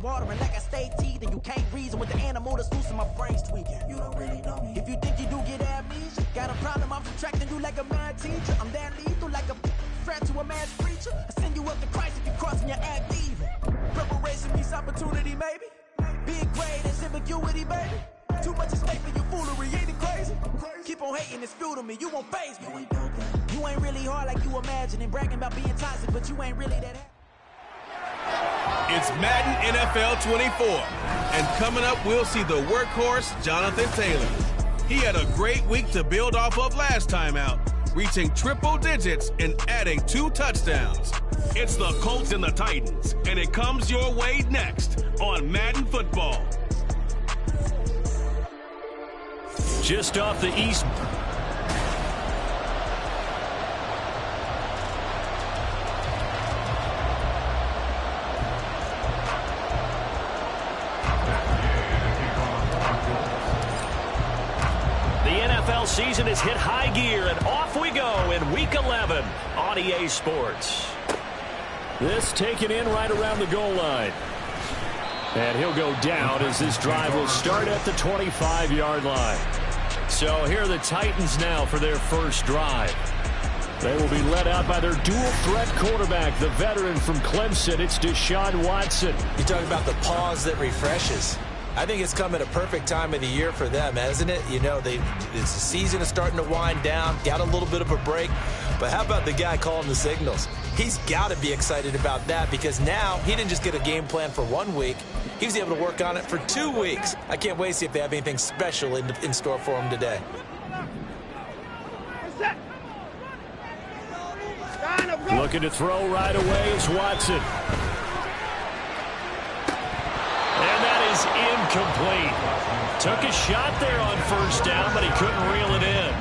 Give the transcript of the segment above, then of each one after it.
watering like I stay teeth, and you can't reason with the animal that's loose in my brain's tweaking. You don't really know me. If you think you do get amnesia, got a problem, I'm subtracting you like a mad teacher. I'm that lethal like a threat to a mad preacher. I send you up to Christ if you crossing your act even. Preparation meets opportunity, maybe. Big grade and ambiguity, baby. Too much at stake for your foolery, ain't it crazy? Keep on hating, it's fuel to me, you won't faze me. You ain't really hard like you imagine, and bragging about being toxic, but you ain't really that happy. It's Madden NFL 24, and coming up, we'll see the workhorse, Jonathan Taylor. He had a great week to build off of last time out, reaching triple digits and adding 2 touchdowns. It's the Colts and the Titans, and it comes your way next on Madden Football. Just off the east. The NFL season has hit high gear, and off we go in Week 11 on EA Sports. This taken in right around the goal line. And he'll go down as this drive will start at the 25-yard line. So here are the Titans now for their first drive. They will be led out by their dual-threat quarterback, the veteran from Clemson. It's Deshaun Watson. You talk about the pause that refreshes. I think it's come at a perfect time of the year for them, hasn't it? You know, the season is starting to wind down, got a little bit of a break. But how about the guy calling the signals? He's got to be excited about that because now he didn't just get a game plan for 1 week. He was able to work on it for 2 weeks. I can't wait to see if they have anything special in store for him today. Looking to throw right away is Watson. And that is incomplete. Took a shot there on first down, but he couldn't reel it in.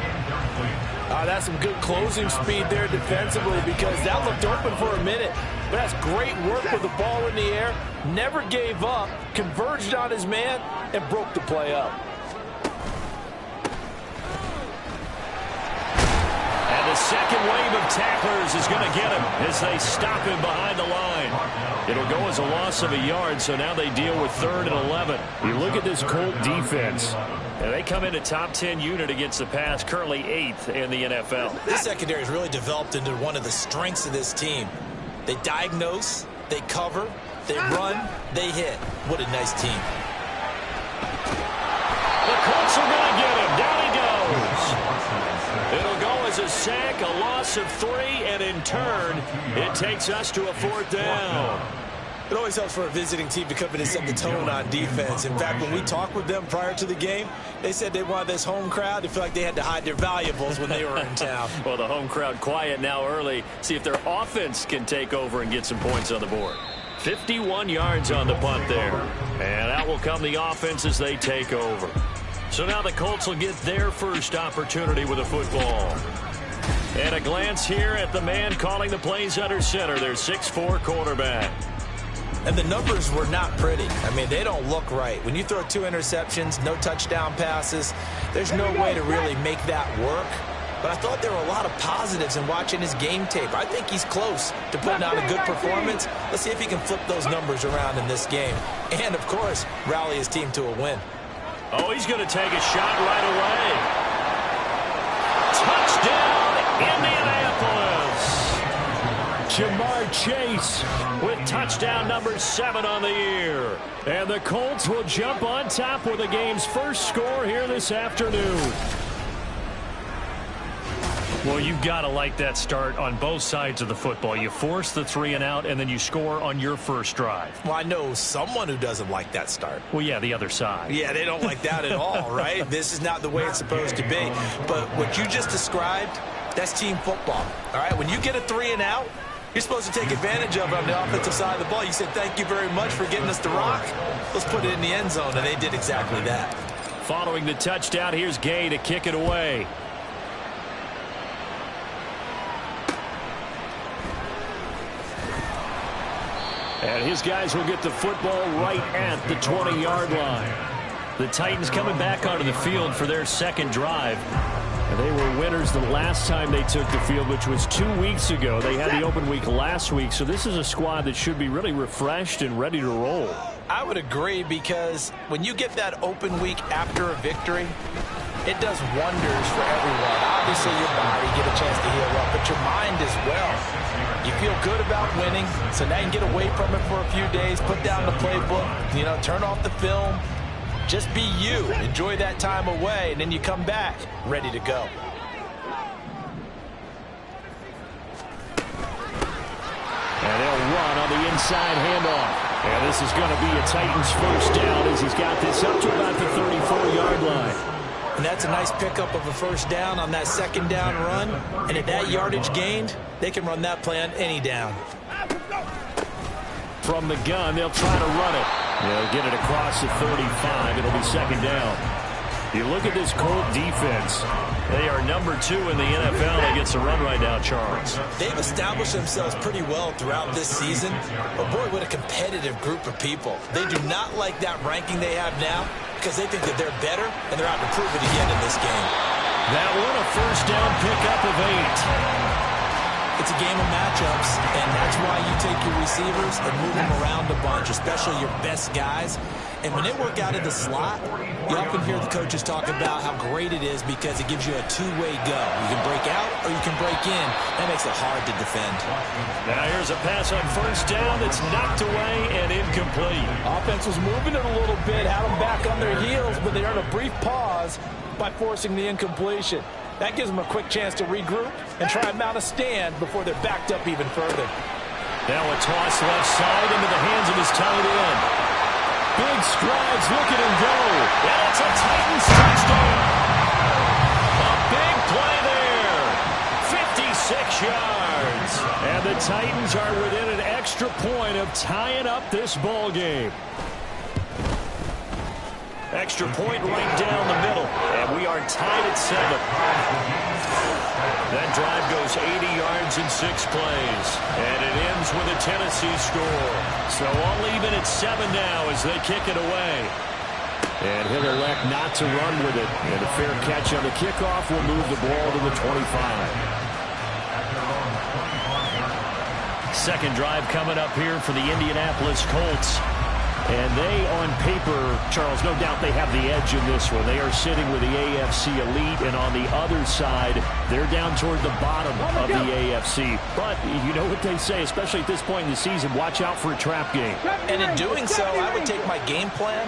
That's some good closing speed there defensively because that looked open for a minute. But that's great work with the ball in the air. Never gave up, converged on his man, and broke the play up. And the second wave of tacklers is going to get him as they stop him behind the line. It'll go as a loss of a yard, so now they deal with 3rd and 11. You look at this Colt defense, and they come in a top 10 unit against the pass, currently 8th in the NFL. This secondary has really developed into one of the strengths of this team. They diagnose, they cover, they run, they hit. What a nice team. The Colts are going to get him. Down he goes. It'll go as a sack, a loss of 3, and in turn, it takes us to a 4th down. It always helps for a visiting team to come in and set the tone on defense. In fact, when we talked with them prior to the game, they said they wanted this home crowd to feel like they had to hide their valuables when they were in town. Well, the home crowd quiet now early. See if their offense can take over and get some points on the board. 51 yards on the punt there. And out will come the offense as they take over. So now the Colts will get their first opportunity with a football. And a glance here at the man calling the plays under center, their 6'4" quarterback. And the numbers were not pretty. I mean, they don't look right. When you throw 2 interceptions, no touchdown passes, there's no way to really make that work. But I thought there were a lot of positives in watching his game tape. I think he's close to putting out a good performance. Let's see if he can flip those numbers around in this game. And, of course, rally his team to a win. Oh, he's going to take a shot right away. Touchdown, Indianapolis. Jamar Chase with touchdown number 7 on the year. And the Colts will jump on top with the game's first score here this afternoon. Well, you've got to like that start on both sides of the football. You force the 3 and out, and then you score on your first drive. Well, I know someone who doesn't like that start. Well, yeah, the other side. Yeah, they don't like that at all, right? This is not the way it's supposed to be. But what you just described, that's team football, all right? When you get a 3 and out, you're supposed to take advantage of it on the offensive side of the ball. You said, thank you very much for getting us the rock. Let's put it in the end zone, and they did exactly that. Following the touchdown, here's Gay to kick it away. And his guys will get the football right at the 20-yard line. The Titans coming back onto the field for their second drive. And they were winners the last time they took the field, which was 2 weeks ago. They had the open week last week, so this is a squad that should be really refreshed and ready to roll. I would agree, because when you get that open week after a victory, it does wonders for everyone. Obviously, your body get a chance to heal up, but your mind as well. You feel good about winning, so now you can get away from it for a few days, put down the playbook, turn off the film. Just be you. Enjoy that time away, and then you come back ready to go. And they'll run on the inside handoff. And this is going to be a Titans first down as he's got this up to about the 34-yard line. And that's a nice pickup of a first down on that second down run. And at that yardage gained, they can run that play on any down. From the gun, they'll try to run it. They'll get it across the 35. It'll be second down. You look at this Colt defense. They are number 2 in the NFL against the run right now, Charles. They've established themselves pretty well throughout this season. But, boy, what a competitive group of people. They do not like that ranking they have now because they think that they're better, and they're out to prove it again in this game. That one, a first down pickup of 8. It's a game of matchups, and that's why you take your receivers and move them around a bunch, especially your best guys. And when they work out of the slot, you often hear the coaches talk about how great it is because it gives you a two-way go. You can break out or you can break in. That makes it hard to defend. Now here's a pass on first down that's knocked away and incomplete. Offense was moving it a little bit, had them back on their heels, but they earned a brief pause by forcing the incompletion. That gives them a quick chance to regroup and try and mount a stand before they're backed up even further. Now a toss left side into the hands of his tight end. Big strides, look at him go. And it's a Titans touchdown. A big play there. 56 yards. And the Titans are within an extra point of tying up this ball game. Extra point right down the middle. And we are tied at 7. That drive goes 80 yards in 6 plays. And it ends with a Tennessee score. So all even at 7 now as they kick it away. And he'll elect not to run with it. And a fair catch on the kickoff will move the ball to the 25. Second drive coming up here for the Indianapolis Colts. And they, on paper, Charles, no doubt they have the edge in this one. They are sitting with the AFC elite, and on the other side, they're down toward the bottom of the AFC. But you know what they say, especially at this point in the season, watch out for a trap game. And in doing so, I would take my game plan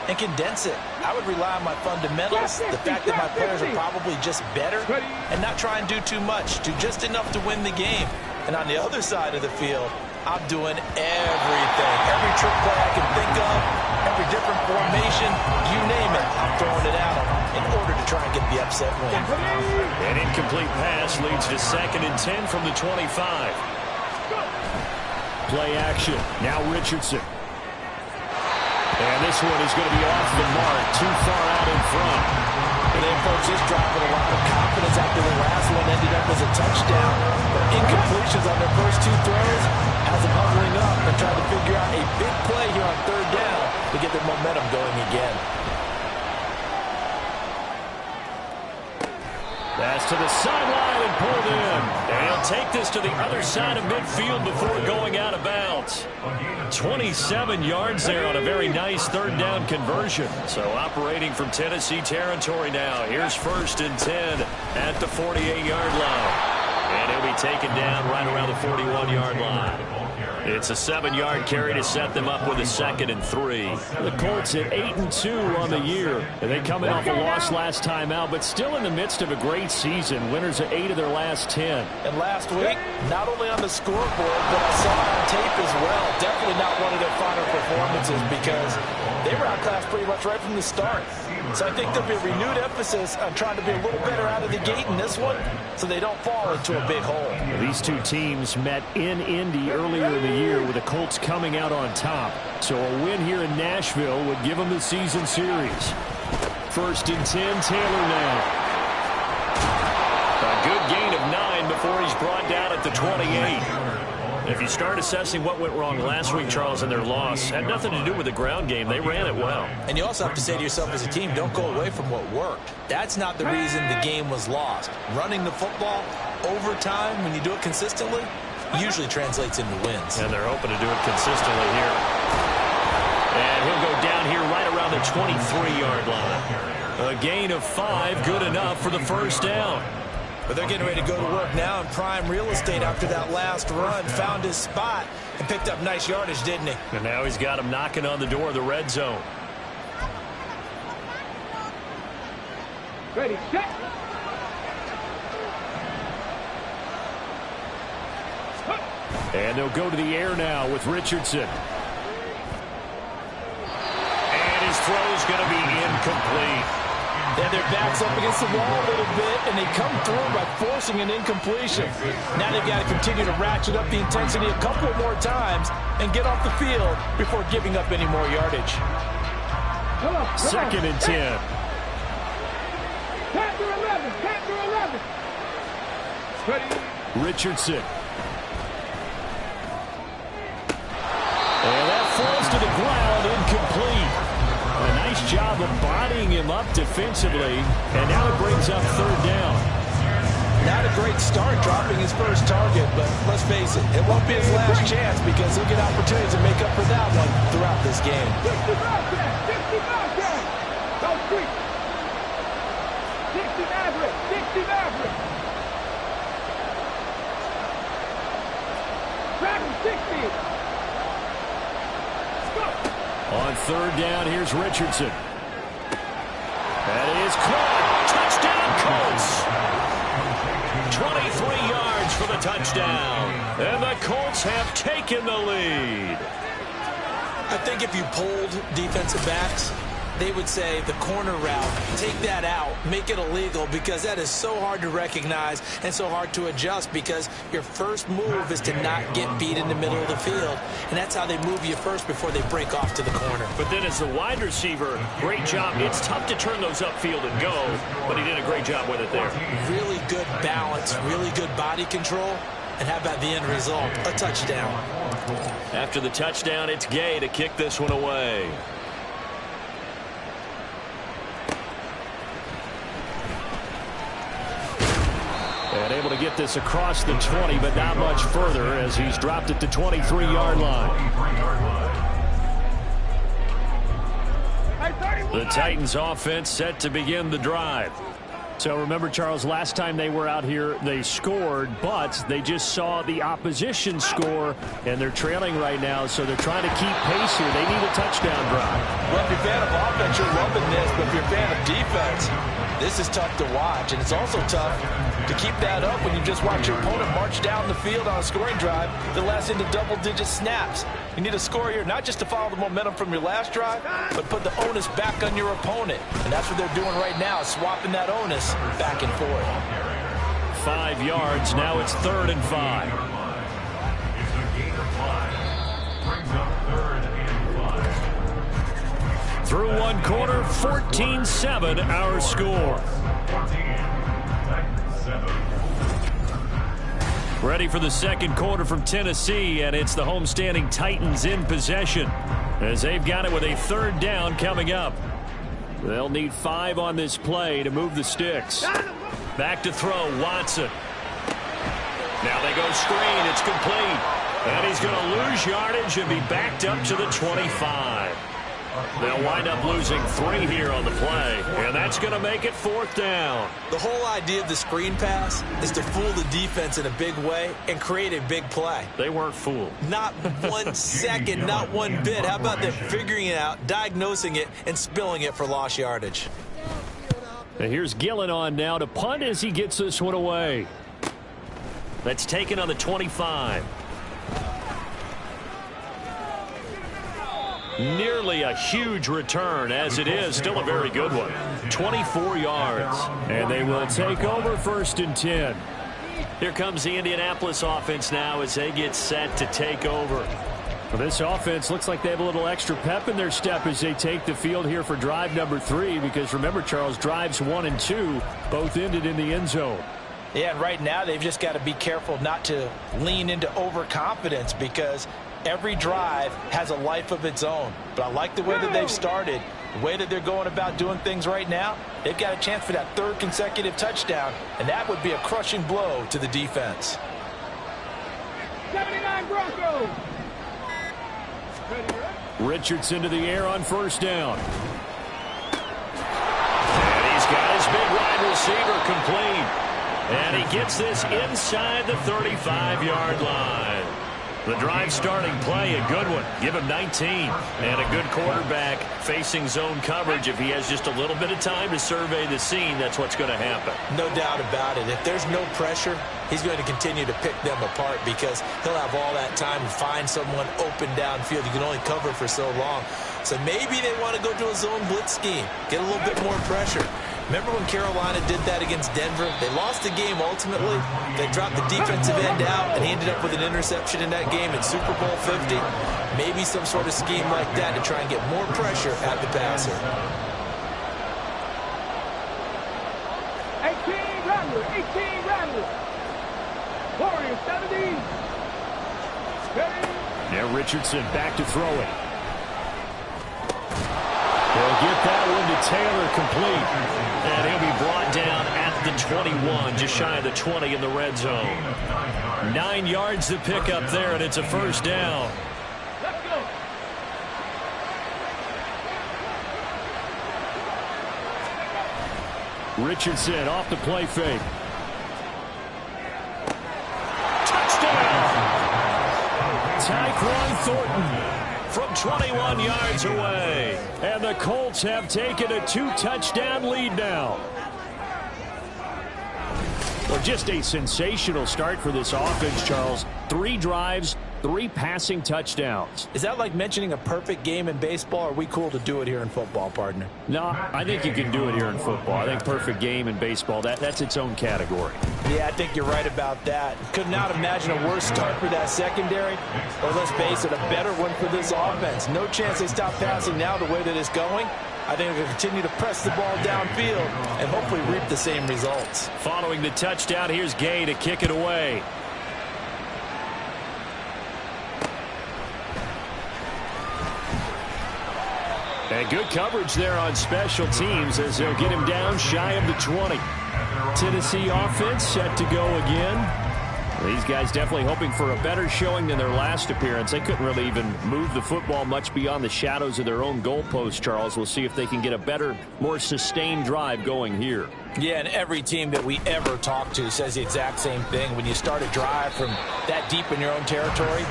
and condense it. I would rely on my fundamentals, the fact that my players are probably just better, and not try and do too much, do just enough to win the game. And on the other side of the field, I'm doing everything. Every trick play I can think of, every different formation, you name it, I'm throwing it at them in order to try and get the upset win. An incomplete pass leads to 2nd and 10 from the 25. Play action. Now Richardson. And this one is going to be off the mark, too far out in front. And they approach this drive with a lot of confidence after the last one ended up as a touchdown. But incompletions on their first 2 throws has them huddling up and trying to figure out a big play here on 3rd down to get their momentum going again. Pass to the sideline and pulled in. And he'll take this to the other side of midfield before going out of bounds. 27 yards there on a very nice 3rd down conversion. So operating from Tennessee territory now. Here's 1st and 10 at the 48-yard line. And he'll be taken down right around the 41-yard line. It's a 7-yard carry to set them up with a 2nd and 3. The Colts at 8-2 on the year. And they coming off a loss last time out, but still in the midst of a great season. Winners of 8 of their last 10. And last week, not only on the scoreboard, but I saw it on tape as well. Definitely not one of their finer performances because they were outclassed pretty much right from the start. So I think there'll be a renewed emphasis on trying to be a little better out of the gate in this one so they don't fall into a big hole. These two teams met in Indy earlier in the year with the Colts coming out on top. So a win here in Nashville would give them the season series. 1st and 10, Taylor now. A good gain of 9 before he's brought down at the 28. If you start assessing what went wrong last week, Charles, in their loss, had nothing to do with the ground game. They ran it well. And you also have to say to yourself as a team, don't go away from what worked. That's not the reason the game was lost. Running the football over time, when you do it consistently, usually translates into wins. And they're hoping to do it consistently here. And he'll go down here right around the 23-yard line. A gain of 5, good enough for the first down. But they're getting ready to go to work now in prime real estate after that last run. Found his spot and picked up nice yardage, didn't he? And now he's got him knocking on the door of the red zone. Ready, set. And they'll go to the air now with Richardson. And his throw's going to be incomplete. Yeah, their back's up against the wall a little bit, and they come through by forcing an incompletion. Now they've got to continue to ratchet up the intensity a couple more times and get off the field before giving up any more yardage. Second and 10. Capture 11, capture 11. Ready. Richardson. And that falls to the ground, incomplete. A nice job of bodying him up defensively, and now it brings up third down. Not a great start dropping his first target, but let's face it, it won't be his last chance because he'll get opportunities to make up for that one throughout this game. 65 cash. Go street. 60 average, 60 average. Tracking 60. On third down, here's Richardson. That is caught. Touchdown, Colts. 23 yards for the touchdown. And the Colts have taken the lead. I think if you polled defensive backs, they would say the corner route, take that out, make it illegal, because that is so hard to recognize and so hard to adjust, because your first move is to not get beat in the middle of the field, and that's how they move you first before they break off to the corner. But then as the wide receiver, great job. It's tough to turn those upfield and go, but he did a great job with it there. Really good balance, really good body control, and how about the end result? A touchdown. After the touchdown, it's Gay to kick this one away. And able to get this across the 20, but not much further as he's dropped it to 23-yard line. The Titans offense set to begin the drive. So remember, Charles, last time they were out here, they scored, but they just saw the opposition score, and they're trailing right now, so they're trying to keep pace here. They need a touchdown drive. Well, if you're a fan of offense, you're loving this, but if you're a fan of defense, this is tough to watch, and it's also tough to keep that up when you just watch your opponent march down the field on a scoring drive that lasts into double-digit snaps. You need a score here, not just to follow the momentum from your last drive, but put the onus back on your opponent. And that's what they're doing right now, swapping that onus back and forth. 5 yards, now it's 3rd and 5. Through one quarter, 14-7 our score. Ready for the second quarter from Tennessee, and it's the homestanding Titans in possession as they've got it with a 3rd down coming up. They'll need 5 on this play to move the sticks. Back to throw, Watson. Now they go screen, it's complete. And he's going to lose yardage and be backed up to the 25. They'll wind up losing 3 here on the play, and that's going to make it 4th down. The whole idea of the screen pass is to fool the defense in a big way and create a big play. They weren't fooled. Not 1 second, not one bit. How about them figuring it out, diagnosing it, and spilling it for lost yardage? And here's Gillen on now to punt as he gets this one away. That's taken on the 25. Nearly a huge return, as it is still a very good one. 24 yards. And they will take over 1st and 10. Here comes the Indianapolis offense now as they get set to take over. Well, this offense looks like they have a little extra pep in their step as they take the field here for drive number 3, because remember, Charles, drives 1 and 2 both ended in the end zone. Yeah, and right now they've just got to be careful not to lean into overconfidence, because every drive has a life of its own. But I like the way that they've started, the way that they're going about doing things right now. They've got a chance for that 3rd consecutive touchdown, and that would be a crushing blow to the defense. 79 Broncos. Richardson to the air on first down. And he's got his big wide receiver complete. And he gets this inside the 35-yard line. The drive starting play, a good one. Give him 19. And a good quarterback facing zone coverage. If he has just a little bit of time to survey the scene, that's what's going to happen. No doubt about it. If there's no pressure, he's going to continue to pick them apart because he'll have all that time to find someone open downfield. You can only cover for so long. So maybe they want to go to a zone blitz scheme, get a little bit more pressure. Remember when Carolina did that against Denver? They lost the game ultimately. They dropped the defensive end out, and he ended up with an interception in that game in Super Bowl 50. Maybe some sort of scheme like that to try and get more pressure at the passer. 18 Rattler, 18 Rattler. Warriors, 70. Ready? Now Richardson back to throw it. He'll get that one to Taylor complete. And he'll be brought down at the 21, just shy of the 20 in the red zone. 9 yards to pick up there, and it's a first down. Let's go. Richardson off the play fake. Touchdown! Tyquan Thornton from 21 yards away. And the Colts have taken a 2-touchdown lead now. Well, just a sensational start for this offense, Charles. 3 drives, 3 passing touchdowns. Is that like mentioning a perfect game in baseball? Or are we cool to do it here in football, partner? No, I think you can do it here in football. I think perfect game in baseball, that's its own category. Yeah, I think you're right about that. Could not imagine a worse start for that secondary, or let's face it, a better one for this offense. No chance they stop passing now the way that it's going. I think they'll continue to press the ball downfield and hopefully reap the same results. Following the touchdown, here's Gay to kick it away. And good coverage there on special teams as they'll get him down shy of the 20. Tennessee offense set to go again. These guys definitely hoping for a better showing than their last appearance. They couldn't really even move the football much beyond the shadows of their own goalpost, Charles. We'll see if they can get a better, more sustained drive going here. Yeah, and every team that we ever talk to says the exact same thing. When you start a drive from that deep in your own territory,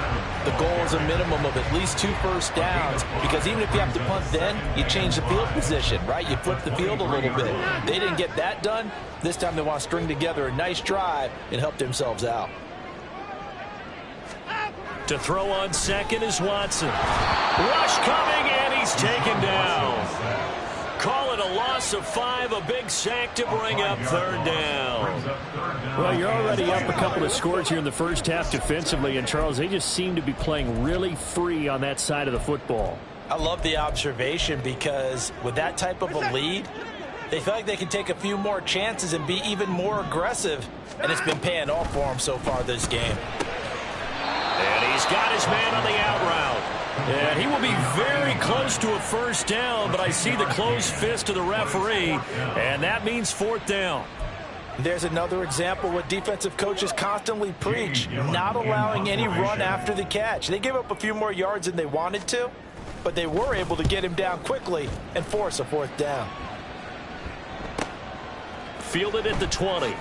the goal is a minimum of at least 2 first downs, because even if you have to punt then, you change the field position, right? You flip the field a little bit. They didn't get that done. This time they want to string together a nice drive and help themselves out. To throw on second is Watson. Rush coming, and he's taken down. Call it a loss of 5, a big sack to bring up third down. Well, you're already up a couple of scores here in the first half defensively, and Charles, they just seem to be playing really free on that side of the football. I love the observation, because with that type of a lead, they feel like they can take a few more chances and be even more aggressive, and it's been paying off for them so far this game. And he's got his man on the out route. And he will be very close to a first down, but I see the closed fist of the referee, and that means fourth down. There's another example what defensive coaches constantly preach, not allowing any run after the catch. They gave up a few more yards than they wanted to, but they were able to get him down quickly and force a fourth down. Fielded at the 20.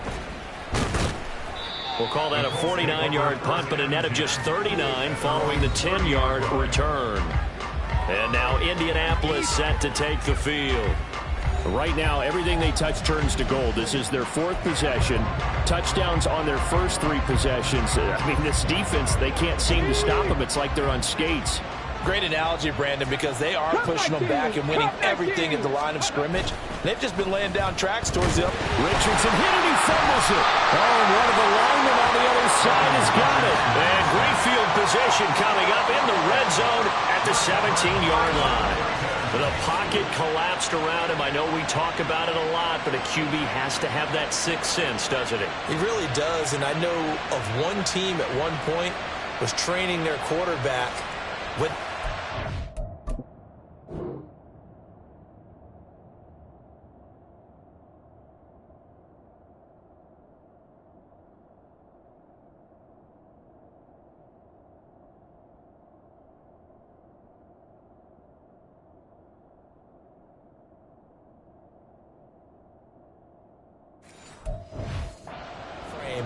We'll call that a 49-yard punt, but a net of just 39 following the 10-yard return. And now Indianapolis set to take the field. Right now, everything they touch turns to gold. This is their 4th possession. Touchdowns on their first 3 possessions. I mean, this defense, they can't seem to stop them. It's like they're on skates. Great analogy, Brandon, because they are pushing them back and winning everything at the line of scrimmage. They've just been laying down tracks towards them. Richardson hit it, he fumbles it. Oh, and one of the linemen on the other side has got it. And great field position coming up in the red zone at the 17-yard line. The pocket collapsed around him. I know we talk about it a lot, but a QB has to have that sixth sense, doesn't it? He really does, and I know of one team at one point was training their quarterback with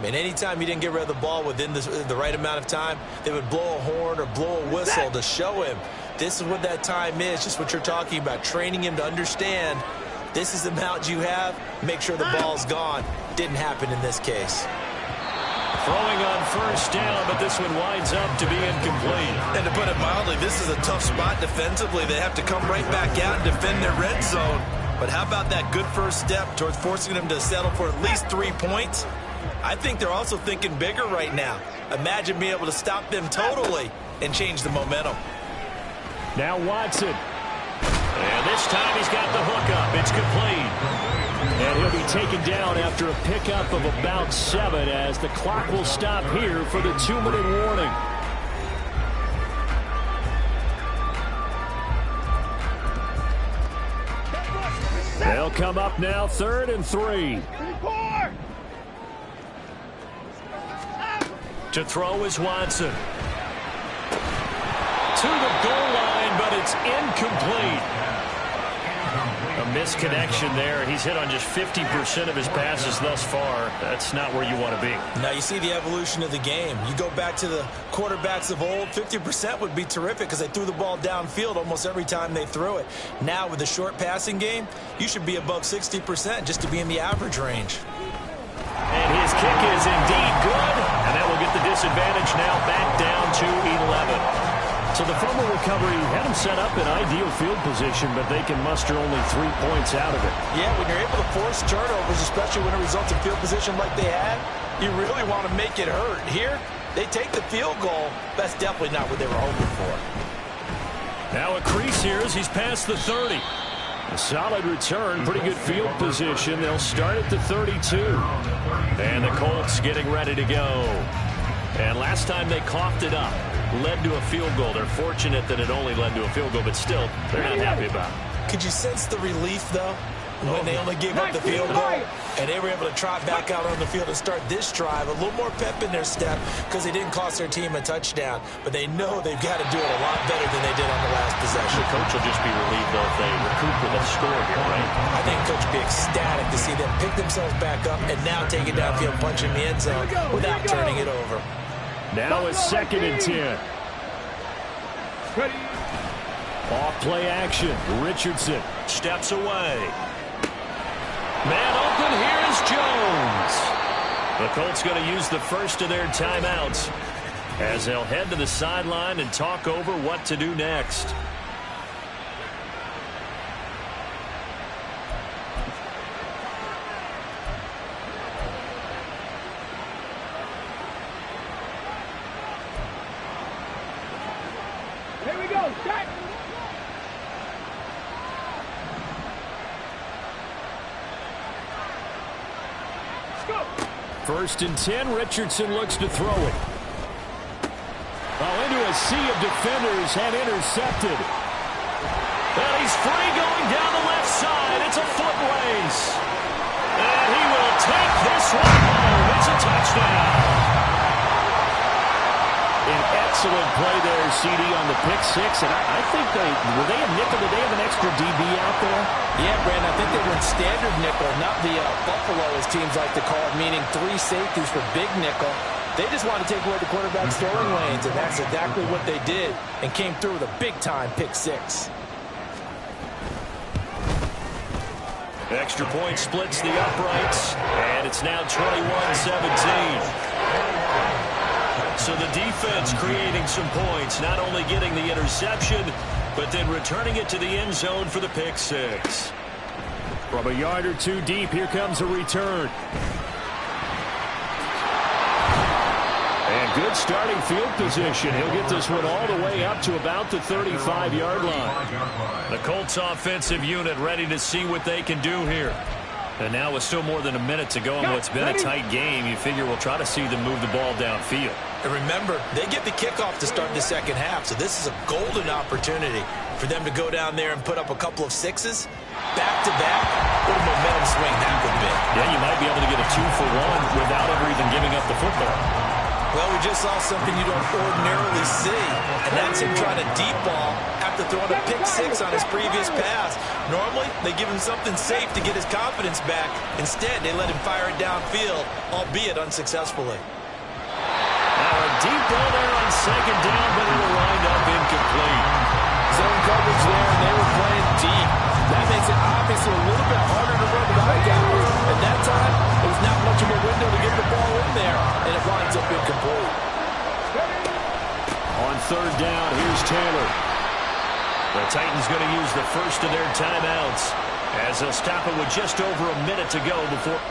And anytime he didn't get rid of the ball within the right amount of time, they would blow a horn or blow a whistle to show him this is what that time is, just what you're talking about, training him to understand this is the amount you have, make sure the ball's gone. Didn't happen in this case. Throwing on first down, but this one winds up to be incomplete. And to put it mildly, this is a tough spot defensively. They have to come right back out and defend their red zone. But how about that good first step towards forcing them to settle for at least 3 points? I think they're also thinking bigger right now. Imagine being able to stop them totally and change the momentum. Now Watson. And this time he's got the hook up. It's complete. And he'll be taken down after a pickup of about 7 as the clock will stop here for the 2-minute warning. They'll come up now 3rd and 3. To throw is Watson. To the goal line, but it's incomplete. A misconnection there. He's hit on just 50% of his passes thus far. That's not where you want to be. Now you see the evolution of the game. You go back to the quarterbacks of old, 50% would be terrific because they threw the ball downfield almost every time they threw it. Now with the short passing game, you should be above 60% just to be in the average range. And his kick is indeed good. And that will get the disadvantage now back down to 11. So the fumble recovery had them set up in ideal field position, but they can muster only 3 points out of it. Yeah, when you're able to force turnovers, especially when it results in field position like they had, you really want to make it hurt. Here, they take the field goal. That's definitely not what they were hoping for. Now a crease here as he's past the 30. A solid return, pretty good field position. They'll start at the 32. And the Colts getting ready to go. And last time they coughed it up, led to a field goal. They're fortunate that it only led to a field goal, but still, they're not happy about it. Could you sense the relief, though, when they only gave up the field goal and they were able to trot back out on the field and start this drive? A little more pep in their step because they didn't cost their team a touchdown, but they know they've got to do it a lot better than they did on the last possession. The coach will just be relieved, though, if they recoup with a score here, right? I think coach will be ecstatic to see them pick themselves back up and now take it downfield, punch in the end zone without turning it over. Now it's 2nd and 10. Ready. Off play action. Richardson steps away. Man open. Here's Jones. The Colts going to use the first of their timeouts as they'll head to the sideline and talk over what to do next. Here we go. Set. Let's go. 1st and 10. Richardson looks to throw it. Into a sea of defenders and intercepted. And he's free going down the left side. It's a foot race. And he will take this one home. It's a touchdown. An excellent play there, CD, on the pick six. And I think were they a nickel? Did they have an extra DB out there? Yeah, Brandon, I think they were in standard nickel, not the Buffalo, as teams like to call it, meaning 3 safeties for big nickel. They just want to take away the quarterback's throwing lanes, and that's exactly what they did and came through with a big-time pick six. Extra point splits the uprights, and it's now 21-17. So the defense creating some points, not only getting the interception, but then returning it to the end zone for the pick six. From a yard or two deep, here comes a return. And good starting field position. He'll get this one all the way up to about the 35-yard line. The Colts offensive unit ready to see what they can do here. And now with still more than a minute to go in what's been a tight game, you figure we'll try to see them move the ball downfield. And remember, they get the kickoff to start the second half, so this is a golden opportunity for them to go down there and put up a couple of sixes. Back-to-back, what a momentum swing that would be. Yeah, you might be able to get a 2-for-1 without ever even giving up the football. Well, we just saw something you don't ordinarily see, and that's him trying to deep ball after throwing a pick six on his previous pass. Normally, they give him something safe to get his confidence back. Instead, they let him fire it downfield, albeit unsuccessfully. Now a deep ball there on second down, but it'll wind up incomplete. Zone coverage there, and they were playing deep. That makes it obviously a little bit harder to run without gappers. And that time, it was not much of a window to get the ball in there, and it winds up incomplete. On third down, here's Taylor. The Titans going to use the first of their timeouts as they'll stop it with just over a minute to go before.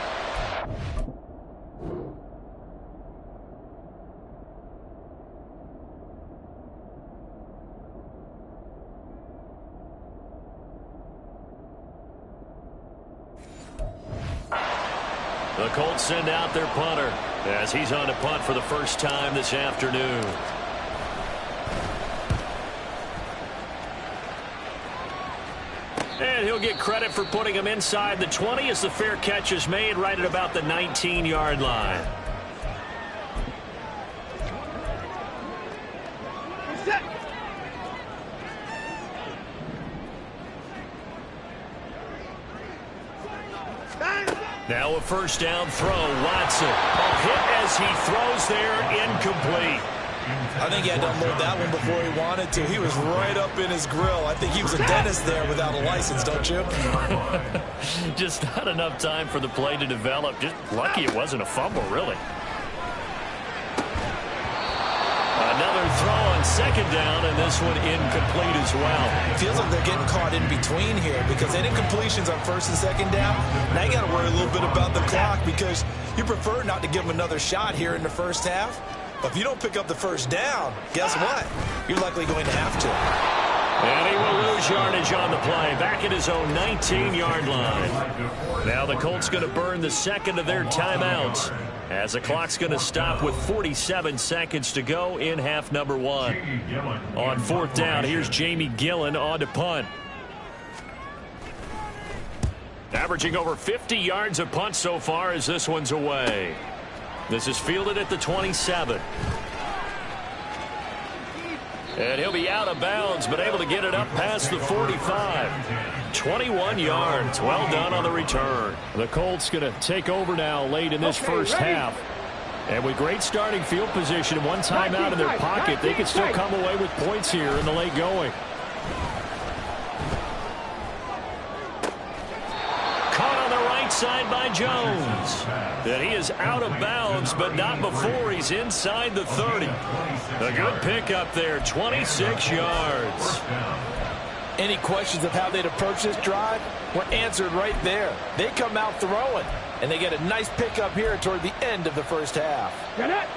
The Colts send out their punter as he's on to punt for the first time this afternoon. And he'll get credit for putting him inside the 20 as the fair catch is made right at about the 19-yard line. Now a first down throw. Watson. A hit as he throws there, incomplete. I think he had to unload that one before he wanted to. He was right up in his grill. I think he was a dentist there without a license, don't you? Just not enough time for the play to develop. Just lucky it wasn't a fumble, really. Another throw on second down, and this one incomplete as well. Feels like they're getting caught in between here because any incompletions on first and second down, now you got to worry a little bit about the clock because you prefer not to give them another shot here in the first half. But if you don't pick up the first down, guess what? You're likely going to have to. And he will lose yardage on the play, back at his own 19-yard line. Now the Colts going to burn the second of their timeouts as the clock's going to stop with 47 seconds to go in half number one. On fourth down, here's Jamie Gillen on to punt. Averaging over 50 yards of punt so far as this one's away. This is fielded at the 27. And he'll be out of bounds, but able to get it up past the 45. 21 yards. Well done on the return. The Colts going to take over now late in this first half. And with great starting field position and one timeout in their pocket, they could still come away with points here in the late going. Caught on the right side by Jones. And he is out of bounds, but not before he's inside the 30. A good pickup there, 26 yards. Any questions of how they'd approach this drive were answered right there. They come out throwing, and they get a nice pickup here toward the end of the first half. Get it.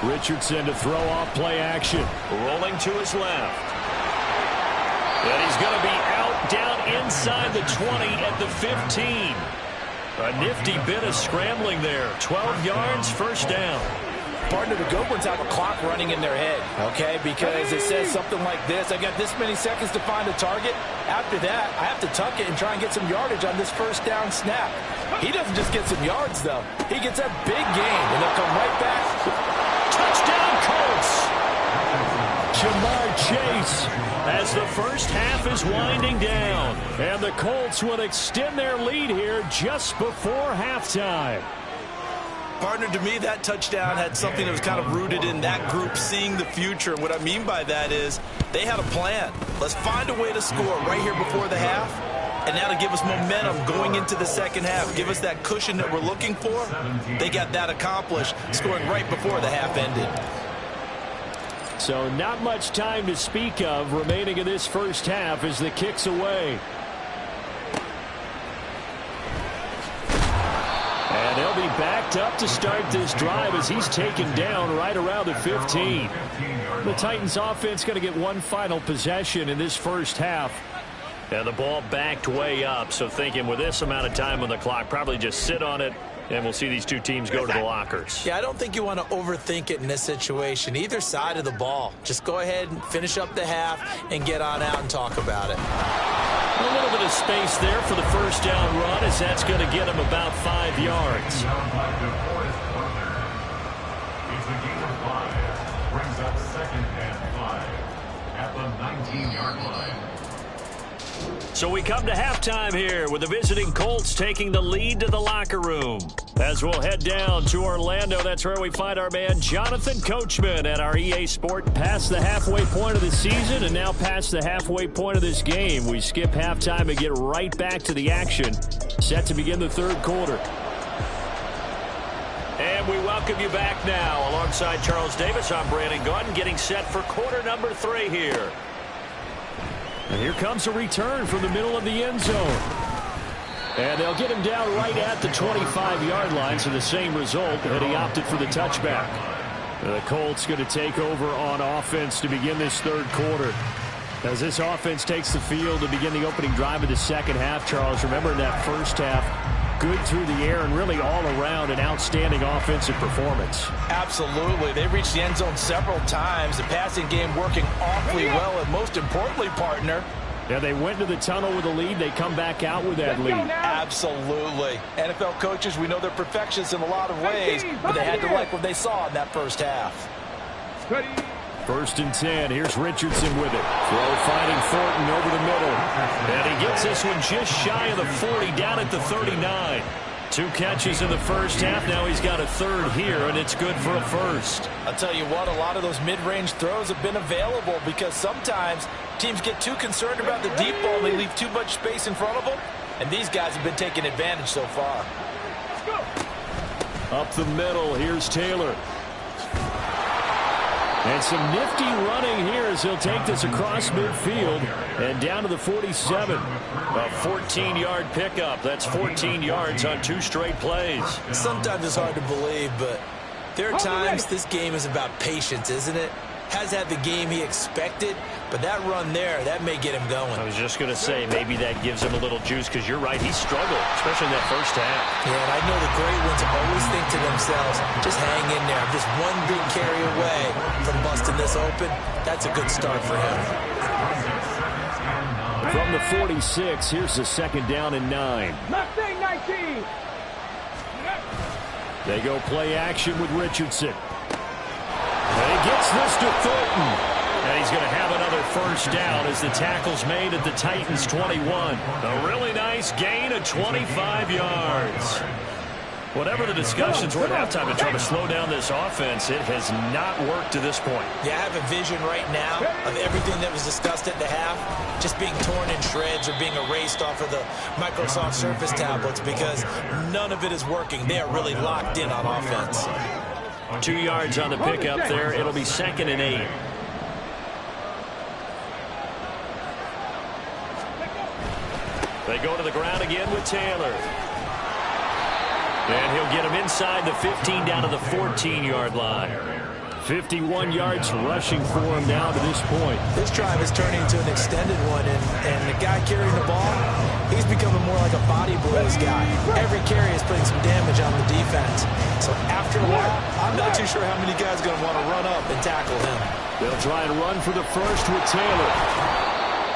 Richardson to throw off play action. Rolling to his left. And he's going to be out down inside the 20 at the 15. A nifty bit of scrambling there. 12 yards, first down. Partner, the good ones have a clock running in their head, okay? Because it says something like this. I got this many seconds to find a target. After that, I have to tuck it and try and get some yardage on this first down snap. He doesn't just get some yards, though. He gets a big gain, and they'll come right back. Touchdown, Colts! Jamar Chase as the first half is winding down. And the Colts will extend their lead here just before halftime. Partner, to me, that touchdown had something that was kind of rooted in that group seeing the future. And what I mean by that is they had a plan. Let's find a way to score right here before the half. And now to give us momentum going into the second half. Give us that cushion that we're looking for. They got that accomplished, scoring right before the half ended. So not much time to speak of remaining in this first half as the kick's away. And they'll be backed up to start this drive as he's taken down right around the 15. The Titans offense going to get one final possession in this first half. And the ball backed way up, so thinking with this amount of time on the clock, probably just sit on it, and we'll see these two teams go to the lockers. Yeah, I don't think you want to overthink it in this situation. Either side of the ball. Just go ahead and finish up the half and get on out and talk about it. A little bit of space there for the first down run, as that's going to get him about 5 yards. It's a gain of 5. Brings up 2nd and 5 at the 19-yard line. So we come to halftime here with the visiting Colts taking the lead to the locker room. As we'll head down to Orlando, that's where we find our man Jonathan Coachman at our EA Sport past the halfway point of the season and now past the halfway point of this game. We skip halftime and get right back to the action. Set to begin the third quarter. And we welcome you back now. Alongside Charles Davis, I'm Brandon Gaudin, getting set for quarter number 3 here. And here comes a return from the middle of the end zone. And they'll get him down right at the 25-yard line, so the same result, and he opted for the touchback. The Colts going to take over on offense to begin this third quarter. As this offense takes the field to begin the opening drive of the second half, Charles, remember in that first half, good through the air and really all around an outstanding offensive performance. Absolutely. They reached the end zone several times. The passing game working awfully well, and most importantly, partner, yeah, they went to the tunnel with a lead. They come back out with that lead. Absolutely. NFL coaches, we know they're perfectionists in a lot of ways, but they had to like what they saw in that first half. 1st and 10. Here's Richardson with it. Throw finding Thornton over the middle. And he gets this one just shy of the 40, down at the 39. 2 catches in the first half. Now he's got a third here, and it's good for a first. I'll tell you what, a lot of those mid-range throws have been available because sometimes teams get too concerned about the deep ball and they leave too much space in front of them. And these guys have been taking advantage so far. Up the middle, here's Taylor. And some nifty running here as he'll take this across midfield and down to the 47. A 14-yard pickup. That's 14 yards on 2 straight plays. Sometimes it's hard to believe, but there are times this game is about patience, isn't it? Has had the game he expected, but that run there, that may get him going. I was just going to say, maybe that gives him a little juice, because you're right, he struggled, especially in that first half. Yeah, and I know the great ones always think to themselves, just hang in there. I'm just one big carry away from busting this open. That's a good start for him. From the 46, here's the 2nd down and 9. Mustang 19. They go play action with Richardson. And he gets this to Thornton. And he's going to have another first down as the tackle's made at the Titans' 21. A really nice gain of 25 yards. Whatever the discussions were at halftime to try to slow down this offense, it has not worked to this point. Yeah, I have a vision right now of everything that was discussed at the half just being torn in shreds or being erased off of the Microsoft Surface tablets because none of it is working. They are really locked in on offense. 2 yards on the pickup there. It'll be 2nd and 8. They go to the ground again with Taylor. And he'll get him inside the 15 down to the 14-yard line. 51 yards rushing for him now to this point. This drive is turning into an extended one, and the guy carrying the ball, he's becoming more like a body blows guy. Every carry is putting some damage on the defense. So after a while, I'm not too sure how many guys are going to want to run up and tackle him. They'll try and run for the first with Taylor.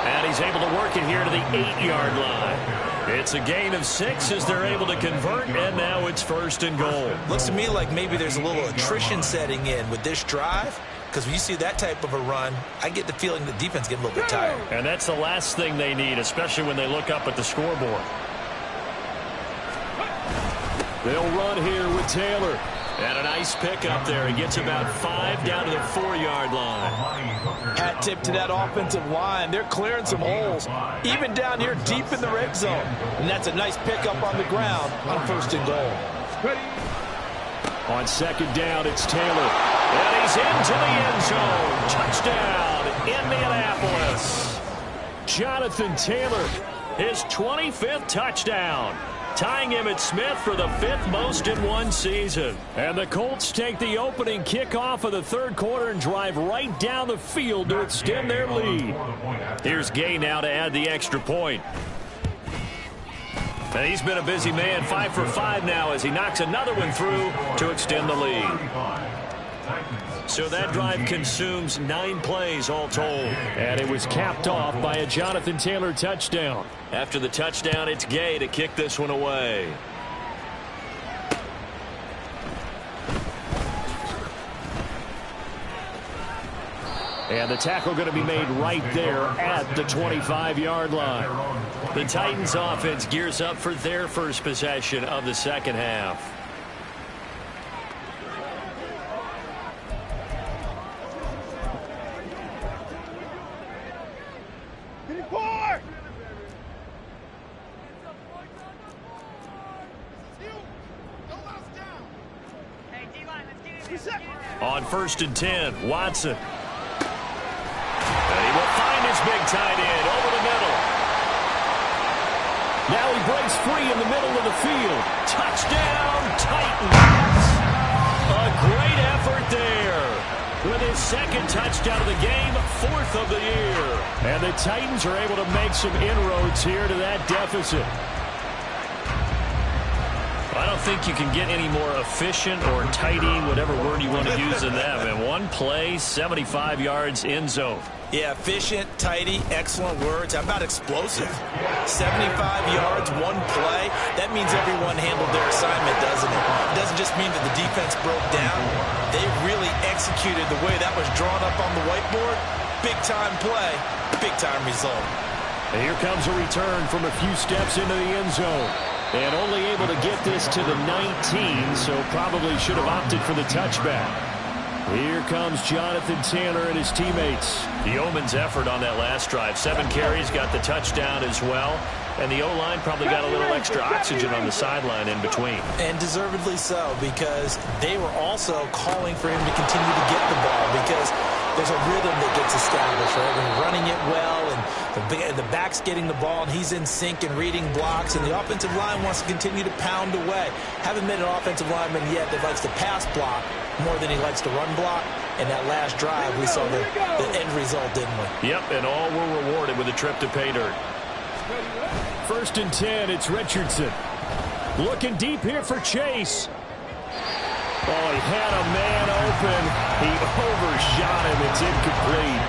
And he's able to work it here to the 8-yard line. It's a gain of 6 as they're able to convert, and now it's 1st and goal. Looks to me like maybe there's a little attrition setting in with this drive, because when you see that type of a run, I get the feeling the defense gets a little bit tired. And that's the last thing they need, especially when they look up at the scoreboard. They'll run here with Taylor. And a nice pick up there. He gets about 5 down to the 4-yard line. Hat tip to that offensive line. They're clearing some holes, even down here deep in the red zone. And that's a nice pickup on the ground on 1st and goal. On 2nd down, it's Taylor. And he's into the end zone. Touchdown, Indianapolis. Jonathan Taylor, his 25th touchdown, tying him at Smith for the 5th most in one season. And the Colts take the opening kickoff of the third quarter and drive right down the field to extend their lead. Here's Gay now to add the extra point. And he's been a busy man, 5 for 5 now as he knocks another one through to extend the lead. So that drive consumes 9 plays all told. And it was capped off by a Jonathan Taylor touchdown. After the touchdown, it's Gay to kick this one away. And the tackle going to be made right there at the 25-yard line. The Titans offense gears up for their first possession of the second half. On 1st and 10, Watson. And he will find his big tight end over the middle. Now he breaks free in the middle of the field. Touchdown, Titans. A great effort there. With his second touchdown of the game, 4th of the year. And the Titans are able to make some inroads here to that deficit. I don't think you can get any more efficient or tidy, whatever word you want to use in that. And one play, 75 yards in zone. Yeah, efficient, tidy, excellent words. How about explosive? 75 yards, one play. That means everyone handled their assignment, doesn't it? It doesn't just mean that the defense broke down. They really executed the way that was drawn up on the whiteboard. Big-time play, big-time result. And here comes a return from a few steps into the end zone. And only able to get this to the 19, so probably should have opted for the touchback. Here comes Jonathan Taylor and his teammates. The Yeoman's effort on that last drive. 7 carries, got the touchdown as well. And the O-line probably got a little extra oxygen on the sideline in between. And deservedly so, because they were also calling for him to continue to get the ball, because there's a rhythm that gets established, right? When you're running it well, and the back's getting the ball, and he's in sync and reading blocks, and the offensive line wants to continue to pound away. Haven't met an offensive lineman yet that likes to pass block more than he likes to run block. And that last drive, we saw the end result, didn't we? Yep, and all were rewarded with a trip to pay dirt. 1st and 10, it's Richardson. Looking deep here for Chase. Oh, he had a man open. He overshot him. It's incomplete.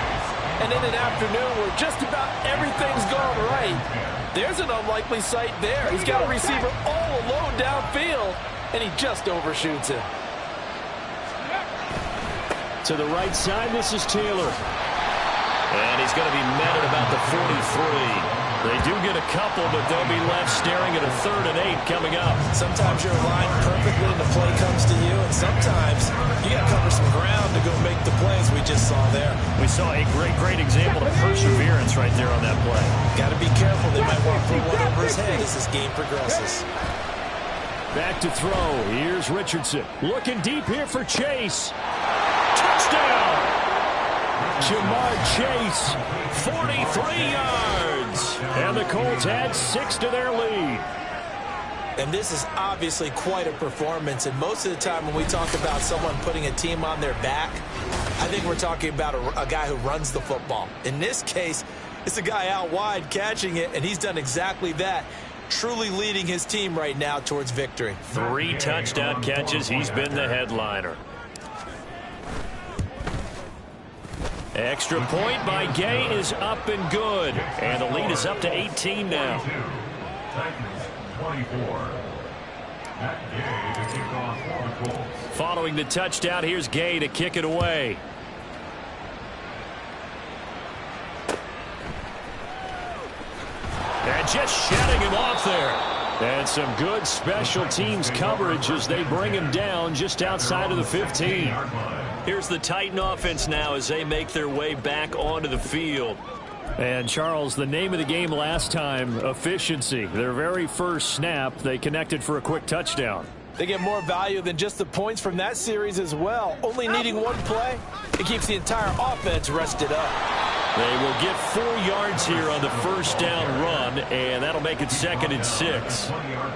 And in an afternoon where just about everything's gone right, there's an unlikely sight there. He's got a receiver all alone downfield, and he just overshoots him. To the right side, this is Taylor. And he's going to be met at about the 43. They do get a couple, but they'll be left staring at a 3rd and 8 coming up. Sometimes you're aligned perfectly and the play comes to you, and sometimes you got to cover some ground to go make the plays we just saw there. We saw a great example of perseverance right there on that play. Got to be careful. They might want to throw one over his head as this game progresses. Back to throw. Here's Richardson. Looking deep here for Chase. Touchdown! Jamar Chase, 43 yards. And the Colts add 6 to their lead. And this is obviously quite a performance. And most of the time when we talk about someone putting a team on their back, I think we're talking about a guy who runs the football. In this case, it's a guy out wide catching it, and he's done exactly that. Truly leading his team right now towards victory. 3 touchdown catches. He's been the headliner. Extra point by Gay is up and good. And the lead is up to 18 now. Titans 24. Matt Gay to kick off for the Colts. Following the touchdown, here's Gay to kick it away. And just shutting him off there. And some good special teams coverage as they bring him down just outside of the 15. Here's the Titan offense now as they make their way back onto the field. And, Charles, the name of the game last time, efficiency. Their very first snap, they connected for a quick touchdown. They get more value than just the points from that series as well. Only needing one play, it keeps the entire offense rested up. They will get 4 yards here on the first down run, and that'll make it 2nd and 6.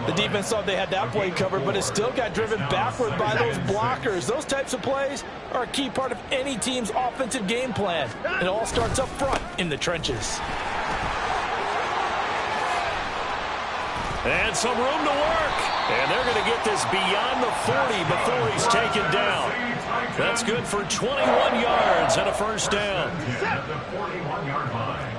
The defense thought they had that play covered, but it still got driven backward by those blockers. Those types of plays are a key part of any team's offensive game plan. It all starts up front in the trenches. And some room to work. And they're going to get this beyond the 40 before he's taken down. That's good for 21 yards and a first down. At the 41-yard line.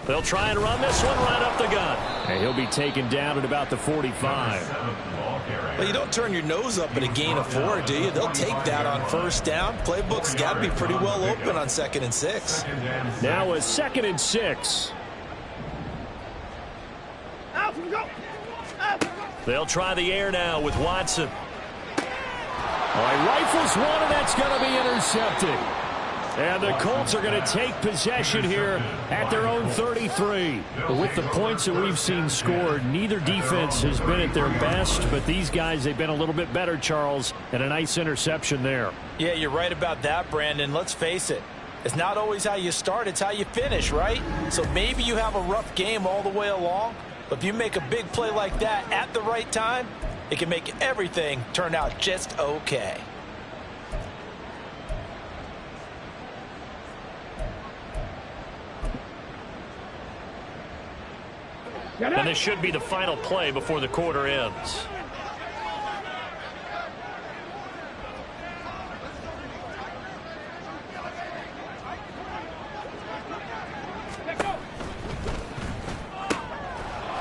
They'll try and run this one right up the gut. And he'll be taken down at about the 45. Well, you don't turn your nose up at a gain of 4, do you? They'll take that on first down. Playbook's got to be pretty well open on 2nd and 6. Now a 2nd and 6. They'll try the air now with Watson. All right, rifles one, and that's going to be intercepted. And the Colts are going to take possession here at their own 33. But with the points that we've seen scored, neither defense has been at their best. But these guys, they've been a little bit better, Charles, and a nice interception there. Yeah, you're right about that, Brandon. Let's face it. It's not always how you start, it's how you finish, right? So maybe you have a rough game all the way along, but if you make a big play like that at the right time, it can make everything turn out just okay. And this should be the final play before the quarter ends.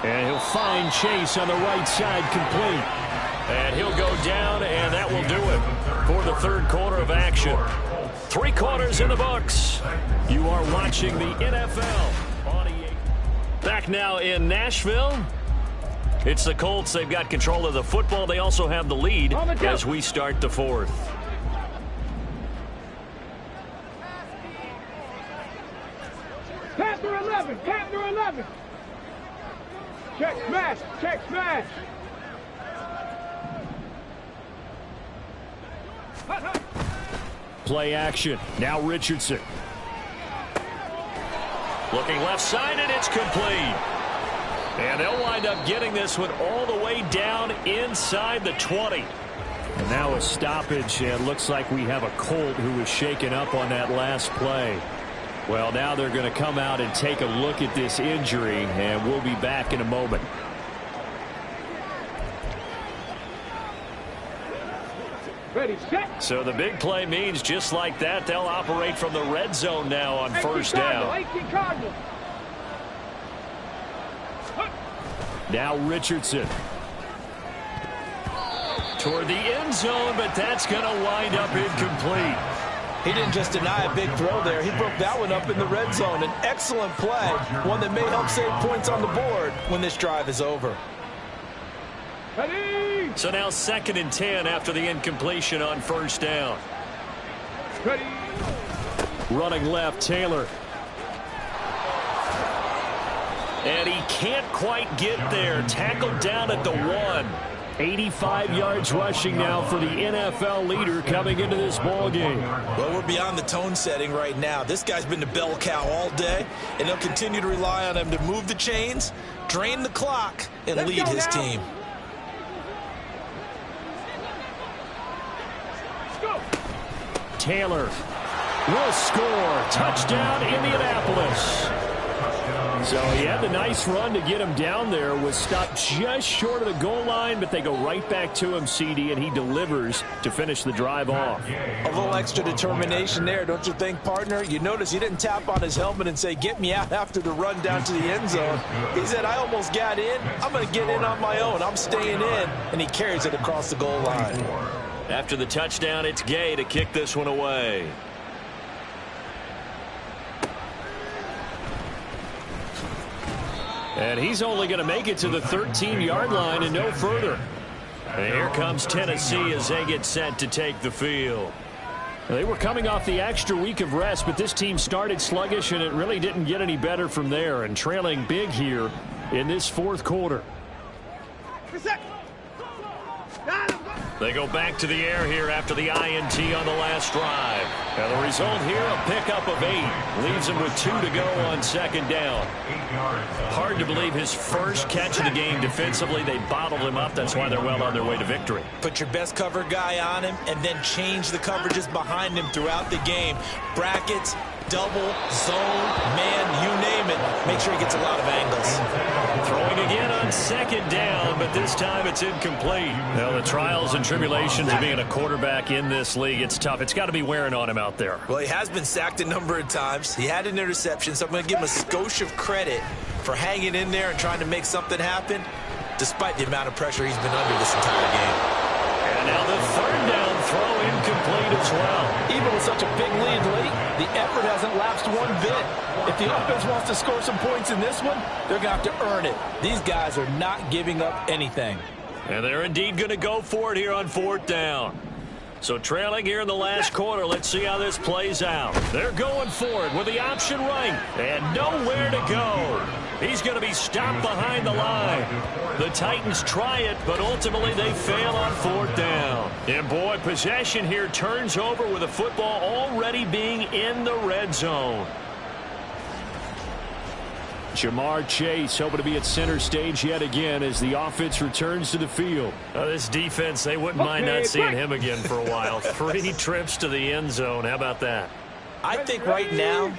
And he'll find Chase on the right side, complete. And he'll go down, and that will do it for the third quarter of action. 3 quarters in the books. You are watching the NFL. Back now in Nashville. It's the Colts. They've got control of the football. They also have the lead as we start the fourth. Panther 11, Panther 11. Check smash, check smash. Play action. Now Richardson. Looking left side, and it's complete. And they'll wind up getting this one all the way down inside the 20. And now a stoppage, and looks like we have a Colt who was shaken up on that last play. Well, now they're going to come out and take a look at this injury, and we'll be back in a moment. Ready, set. So the big play means just like that, they'll operate from the red zone now on first down. Now Richardson. Toward the end zone, but that's going to wind up incomplete. He didn't just deny a big throw there. He broke that one up in the red zone. An excellent play, one that may help save points on the board when this drive is over. Ready. So now 2nd and 10 after the incompletion on first down. Ready. Running left, Taylor. And he can't quite get there. Tackled down at the 1. 85 yards rushing now for the NFL leader coming into this ball game. Well, we're beyond the tone setting right now. This guy's been the bell cow all day, and they'll continue to rely on him to move the chains, drain the clock, and lead his team. Taylor will score. Touchdown, Indianapolis. So he had the nice run to get him down there. Was stopped just short of the goal line, but they go right back to him, CD, and he delivers to finish the drive off. A little extra determination there, don't you think, partner? You notice he didn't tap on his helmet and say, get me out after the run down to the end zone. He said, I almost got in. I'm going to get in on my own. I'm staying in. And he carries it across the goal line. After the touchdown, it's Gay to kick this one away. And he's only going to make it to the 13-yard line and no further. And here comes Tennessee as they get set to take the field. They were coming off the extra week of rest, but this team started sluggish, and it really didn't get any better from there, and trailing big here in this fourth quarter. They go back to the air here after the INT on the last drive. And the result here, a pickup of 8. Leaves him with 2 to go on second down. Hard to believe his first catch of the game defensively. They bottled him up. That's why they're well on their way to victory. Put your best cover guy on him and then change the coverages behind him throughout the game. Brackets, double, zone, man, you name it. Make sure he gets a lot of angles. Throwing again on second down, but this time it's incomplete. Now, the trials and tribulations of being a quarterback in this league, it's tough. It's got to be wearing on him out there. Well, he has been sacked a number of times. He had an interception, so I'm going to give him a skosh of credit for hanging in there and trying to make something happen, despite the amount of pressure he's been under this entire game. And now the third down throw incomplete as well. Even with such a big lead late, the effort hasn't lapsed one bit. If the offense wants to score some points in this one, they're going to have to earn it. These guys are not giving up anything. And they're indeed going to go for it here on fourth down. So trailing here in the last quarter, let's see how this plays out. They're going for it with the option right and nowhere to go. He's going to be stopped behind the line. The Titans try it, but ultimately they fail on fourth down. And boy, possession here turns over with the football already being in the red zone. Jamar Chase hoping to be at center stage yet again as the offense returns to the field. This defense, they wouldn't mind not seeing him again for a while. 3 trips to the end zone. How about that? I think right now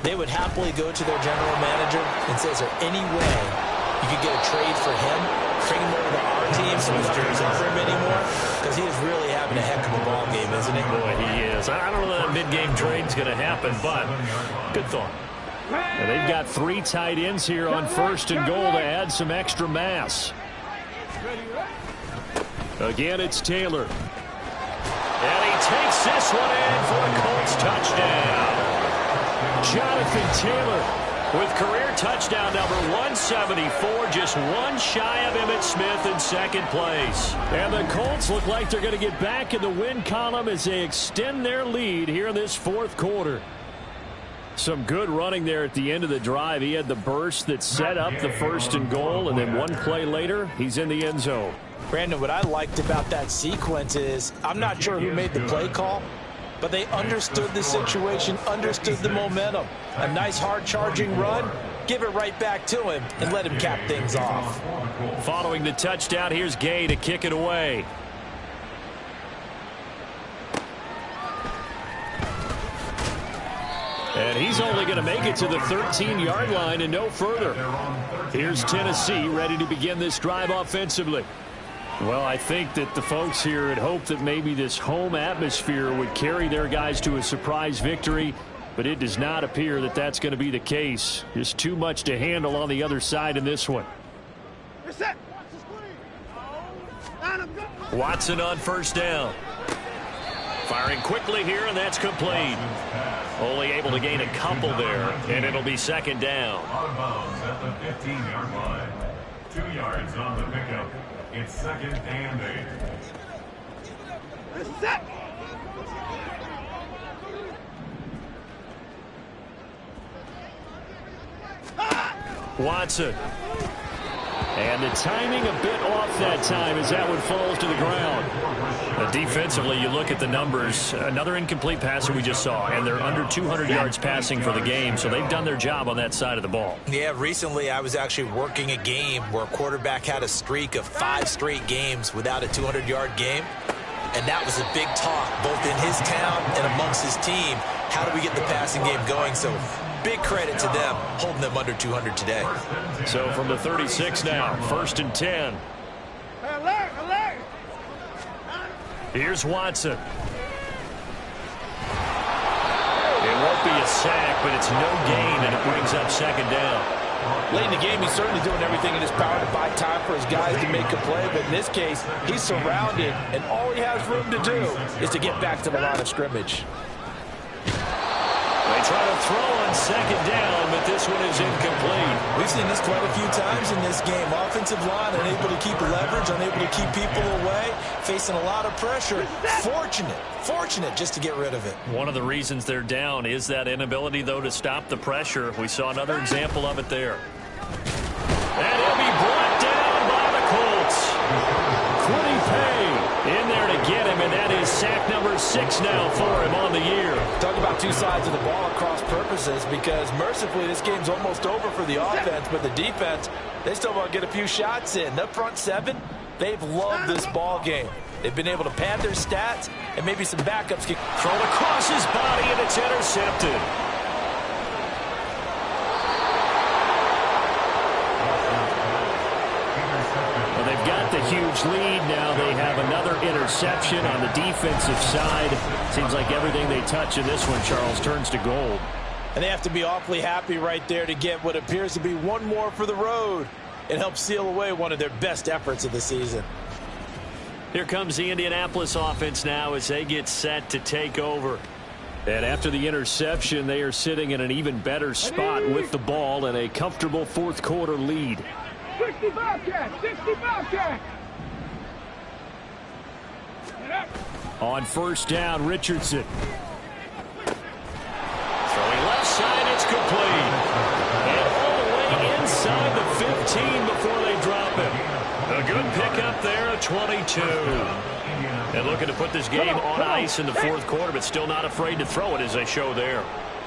they would happily go to their general manager and say, is there any way you could get a trade for him? Bring him over to our team so we don't have to cover him anymore? Because he is really having a heck of a ball game, isn't he? Boy, he is. I don't know that mid-game trade is going to happen, but good thought. And they've got 3 tight ends here on first and goal to add some extra mass. Again, it's Taylor. And he takes this one in for a Colts touchdown. Jonathan Taylor with career touchdown number 174, just one shy of Emmitt Smith in second place. And the Colts look like they're going to get back in the win column as they extend their lead here in this fourth quarter. Some good running there at the end of the drive. He had the burst that set up the first and goal, and then one play later, he's in the end zone. Brandon, what I liked about that sequence is I'm not sure who made the play call, but they understood the situation, understood the momentum. A nice hard-charging run, give it right back to him, and let him cap things off. Following the touchdown, here's Gay to kick it away. And he's only going to make it to the 13-yard line and no further. Here's Tennessee ready to begin this drive offensively. Well, I think that the folks here had hoped that maybe this home atmosphere would carry their guys to a surprise victory, but it does not appear that that's going to be the case. Just too much to handle on the other side in this one. Watson on first down. Firing quickly here, and that's complete. Only able to gain a couple there, and it'll be second down. Out of bounds at the 15-yard line. 2 yards on the pickup. It's second and 8. Watson. And the timing a bit off that time as that one falls to the ground. Defensively, you look at the numbers. Another incomplete passer we just saw, and they're under 200 yards passing for the game, so they've done their job on that side of the ball. Yeah, recently I was actually working a game where a quarterback had a streak of 5 straight games without a 200-yard game, and that was a big talk both in his town and amongst his team. How do we get the passing game going? So big credit to them holding them under 200 today. So from the 36 now, first and 10. Here's Watson. It won't be a sack, but it's no gain, and it brings up second down. Late in the game, he's certainly doing everything in his power to buy time for his guys to make a play, but in this case, he's surrounded, and all he has room to do is to get back to the line of scrimmage. They try to throw on second down, but this one is incomplete. We've seen this quite a few times in this game. Offensive line unable to keep leverage, unable to keep people away, facing a lot of pressure. Fortunate just to get rid of it. One of the reasons they're down is that inability, though, to stop the pressure. We saw another example of it there. And he'll be brought down by the Colts. Quiddy Pay in there to get him, and that is sack number 6 now for him on the year. Talk about two sides of the ball at cross purposes, because mercifully this game's almost over for the offense, but the defense, they still want to get a few shots in. The front seven, they've loved this ball game. They've been able to pad their stats, and maybe some backups get thrown across his body, and it's intercepted. Well, they've got the huge lead. Now they have another interception on the defensive side. Seems like everything they touch in this one, Charles, turns to gold. And they have to be awfully happy right there to get what appears to be one more for the road. It helps seal away one of their best efforts of the season. Here comes the Indianapolis offense now as they get set to take over. And after the interception, they are sitting in an even better spot with the ball and a comfortable fourth quarter lead. 60 Bobcat! 60 Bobcat! On first down, Richardson. Throwing left side, it's complete. And all the way inside the 15 before they drop him. A good pickup there, a 22. And looking to put this game on ice in the fourth quarter, but still not afraid to throw it as they show there.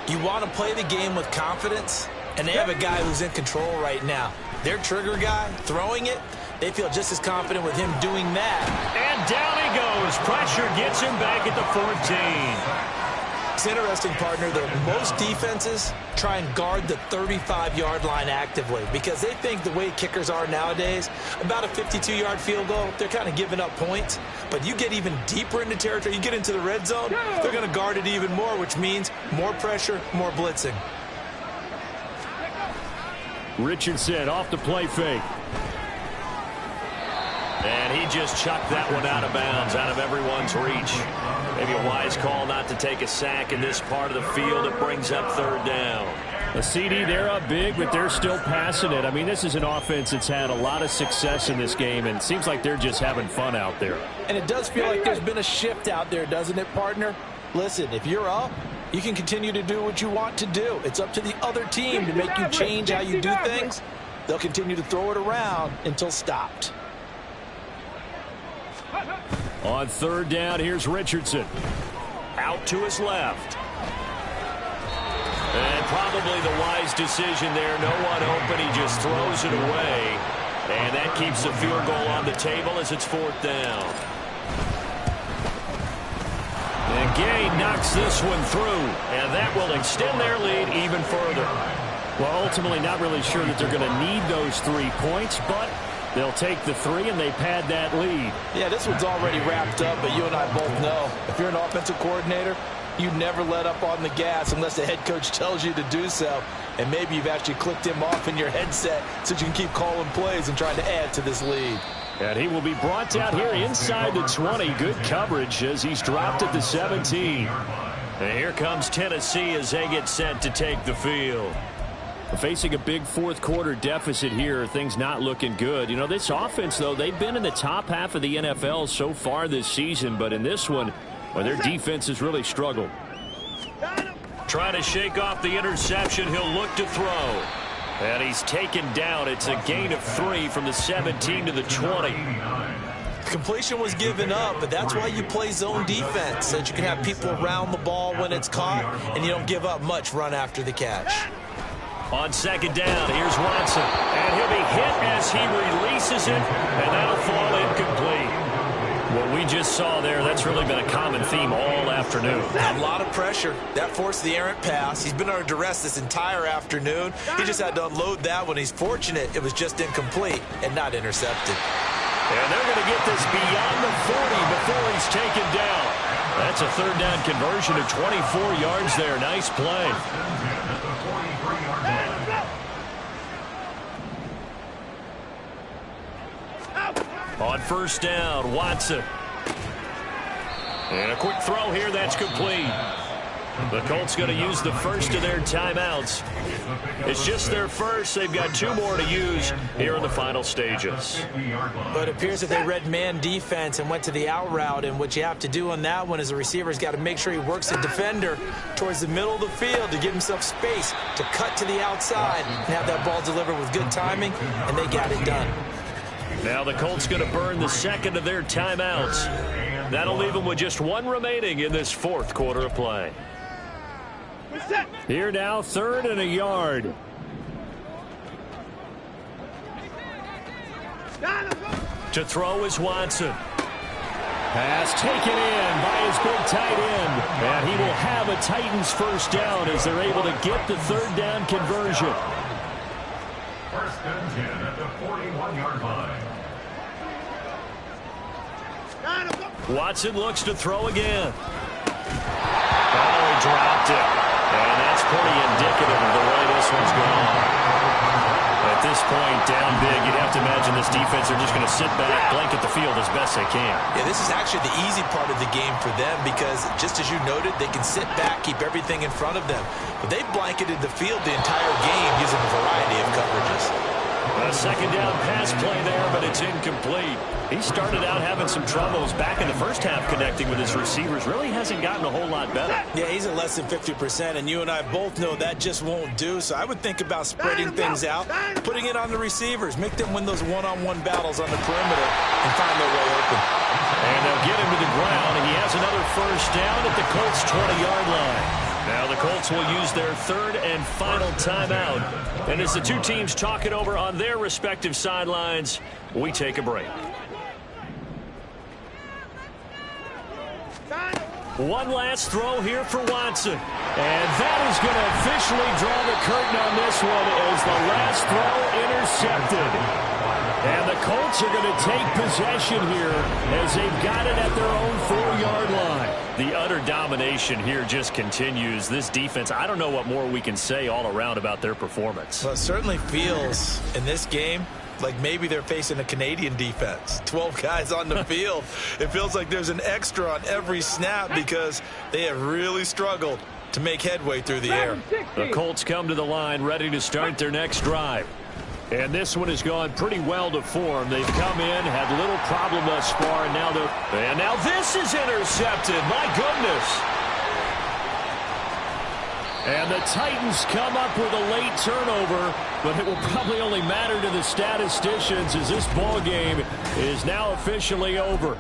You want to play the game with confidence, and they have a guy who's in control right now. Their trigger guy, throwing it, they feel just as confident with him doing that. And down he goes. Pressure gets him back at the 14. It's interesting, partner, that most defenses try and guard the 35-yard line actively because they think the way kickers are nowadays, about a 52-yard field goal, they're kind of giving up points. But you get even deeper into territory, you get into the red zone, they're going to guard it even more, which means more pressure, more blitzing. Richardson off the play fake. And he just chucked that one out of bounds, out of everyone's reach. Maybe a wise call not to take a sack in this part of the field. It brings up third down. A CD, they're up big, but they're still passing it. I mean, this is an offense that's had a lot of success in this game, and it seems like they're just having fun out there. And it does feel like there's been a shift out there, doesn't it, partner? Listen, if you're up, you can continue to do what you want to do. It's up to the other team to make you change how you do things. They'll continue to throw it around until stopped. On third down, here's Richardson. Out to his left. And probably the wise decision there. No one open. He just throws it away. And that keeps the field goal on the table as it's fourth down. And Gay knocks this one through. And that will extend their lead even further. Well, ultimately not really sure that they're going to need those 3 points, but they'll take the 3 and they pad that lead. Yeah, this one's already wrapped up, but you and I both know if you're an offensive coordinator, you never let up on the gas unless the head coach tells you to do so. And maybe you've actually clicked him off in your headset so you can keep calling plays and trying to add to this lead. And he will be brought down here inside the 20. Good coverage as he's dropped at the 17. And here comes Tennessee as they get set to take the field. Facing a big fourth quarter deficit here, things not looking good. You know, this offense, though, they've been in the top half of the NFL so far this season, but in this one, well, their defense has really struggled. Trying to shake off the interception, he'll look to throw. And he's taken down. It's a gain of 3 from the 17 to the 20. Completion was given up, but that's why you play zone defense, so that you can have people around the ball when it's caught, and you don't give up much run after the catch. On second down, here's Watson. And he'll be hit as he releases it, and that'll fall incomplete. What we just saw there, that's really been a common theme all afternoon. A lot of pressure. That forced the errant pass. He's been under duress this entire afternoon. He just had to unload that one. He's fortunate it was just incomplete and not intercepted. And they're going to get this beyond the 40 before he's taken down. That's a third down conversion of 24 yards there. Nice play. On first down, Watson. And a quick throw here, that's complete. The Colts going to use the first of their timeouts. It's just their first. They've got 2 more to use here in the final stages. But it appears that they read man defense and went to the out route, and what you have to do on that one is the receiver's got to make sure he works the defender towards the middle of the field to give himself space to cut to the outside and have that ball delivered with good timing, and they got it done. Now the Colts going to burn the second of their timeouts. That'll leave them with just one remaining in this fourth quarter of play. Here now, 3rd and a yard. To throw is Watson. Pass taken in by his big tight end. And he will have a Titans first down as they're able to get the 3rd down conversion. 1st and 10 at the 41-yard line. Watson looks to throw again. Oh, he dropped it. And that's pretty indicative of the way this one's gone. At this point, down big, you'd have to imagine this defense are just going to sit back, blanket the field as best they can. Yeah, this is actually the easy part of the game for them because, just as you noted, they can sit back, keep everything in front of them. But they've blanketed the field the entire game using a variety of coverages. A 2nd down pass play there, but it's incomplete. He started out having some troubles back in the first half connecting with his receivers. Really hasn't gotten a whole lot better. Yeah, he's at less than 50%, and you and I both know that just won't do. So I would think about spreading things out, putting it on the receivers, make them win those one-on-one battles on the perimeter, and find their way open. And they'll get him to the ground, and he has another first down at the Colts' 20-yard line. Now the Colts will use their 3rd and final timeout. And as the two teams talk it over on their respective sidelines, we take a break. One last throw here for Watson. And that is going to officially draw the curtain on this one as the last throw intercepted. And the Colts are going to take possession here as they've got it at their own 4-yard line. The utter domination here just continues. This defense, I don't know what more we can say all around about their performance. Well, it certainly feels in this game like maybe they're facing a Canadian defense. 12 guys on the field. It feels like there's an extra on every snap because they have really struggled to make headway through the air. The Colts come to the line ready to start their next drive. And this one has gone pretty well to form. They've come in, had little problem thus far, and now this is intercepted. My goodness. And the Titans come up with a late turnover, but it will probably only matter to the statisticians as this ball game is now officially over.